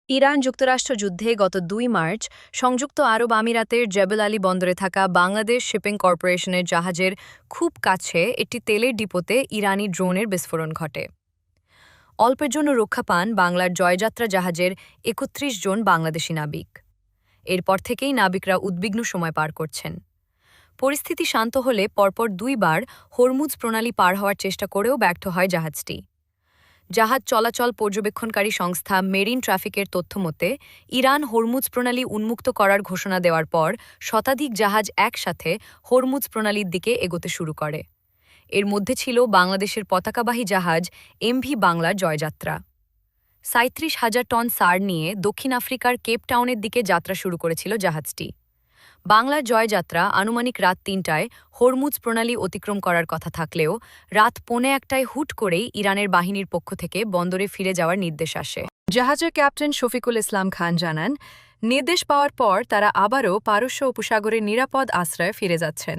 ইরান-যুক্তরাষ্ট্র যুদ্ধে গত ২ মার্চ সংযুক্ত আরব আমিরাতের জেবেল আলী বন্দরে থাকা বাংলাদেশ শিপিং কর্পোরেশনের জাহাজের খুব কাছে একটি তেলের ডিপোতে ইরানি ড্রোনের বিস্ফোরণ ঘটে। অল্পের জন্য রক্ষা পান বাংলার জয়যাত্রা জাহাজের ৩১ জন বাংলাদেশি নাবিক। এরপর থেকেই নাবিকরা উদ্বিগ্ন সময় পার করছেন। পরিস্থিতি শান্ত হলে পরপর ২ বার হরমুজ প্রণালী পার হওয়ার চেষ্টা করেও ব্যর্থ হয় জাহাজটি। জাহাজ চলাচল পর্যবেক্ষণকারী সংস্থা মেরিন ট্রাফিকের তথ্যমতে ইরান হরমুজ প্রণালী উন্মুক্ত করার ঘোষণা দেওয়ার পর শতাধিক জাহাজ একসাথে হরমুজ প্রণালীর দিকে এগোতে শুরু করে। এর মধ্যে ছিল বাংলাদেশের পতাকাবাহী জাহাজ এমভি বাংলার জয়যাত্রা। ৩৭,০০০ টন সার নিয়ে দক্ষিণ আফ্রিকার কেপটাউনের দিকে যাত্রা শুরু করেছিল জাহাজটি। বাংলার জয়যাত্রা আনুমানিক রাত ৩টায় হরমুজ প্রণালী অতিক্রম করার কথা থাকলেও রাত ১:৩০টায় হুট করেই ইরানের বাহিনীর পক্ষ থেকে বন্দরে ফিরে যাওয়ার নির্দেশ আসে। জাহাজের ক্যাপ্টেন শফিকুল ইসলাম খান জানান, নির্দেশ পাওয়ার পর তারা আবারও পারস্য উপসাগরের নিরাপদ আশ্রয়ে ফিরে যাচ্ছেন।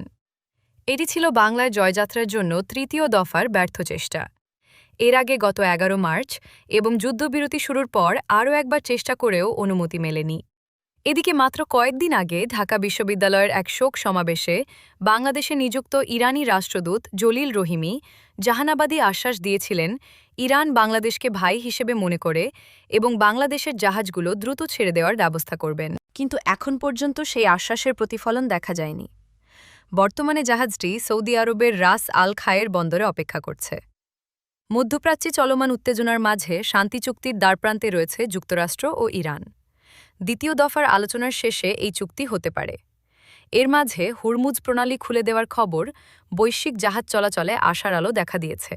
এটি ছিল বাংলার জয়যাত্রার জন্য তৃতীয় দফার ব্যর্থ চেষ্টা। এর আগে গত ১১ মার্চ এবং যুদ্ধবিরতি শুরুর পর আরও একবার চেষ্টা করেও অনুমতি মেলেনি। এদিকে মাত্র কয়েকদিন আগে ঢাকা বিশ্ববিদ্যালয়ের এক শোক সমাবেশে বাংলাদেশে নিযুক্ত ইরানি রাষ্ট্রদূত জলিল রহিমি জাহানাবাদী আশ্বাস দিয়েছিলেন ইরান বাংলাদেশকে ভাই হিসেবে মনে করে এবং বাংলাদেশের জাহাজগুলো দ্রুত ছেড়ে দেওয়ার ব্যবস্থা করবেন। কিন্তু এখন পর্যন্ত সেই আশ্বাসের প্রতিফলন দেখা যায়নি। বর্তমানে জাহাজটি সৌদি আরবের রাস আল খায়ের বন্দরে অপেক্ষা করছে। মধ্যপ্রাচ্যে চলমান উত্তেজনার মাঝে শান্তি চুক্তির দ্বারপ্রান্তে রয়েছে যুক্তরাষ্ট্র ও ইরান। দ্বিতীয় দফার আলোচনার শেষে এই চুক্তি হতে পারে। এর মাঝে হরমুজ প্রণালী খুলে দেওয়ার খবর বৈশ্বিক জাহাজ চলাচলে আশার আলো দেখা দিয়েছে।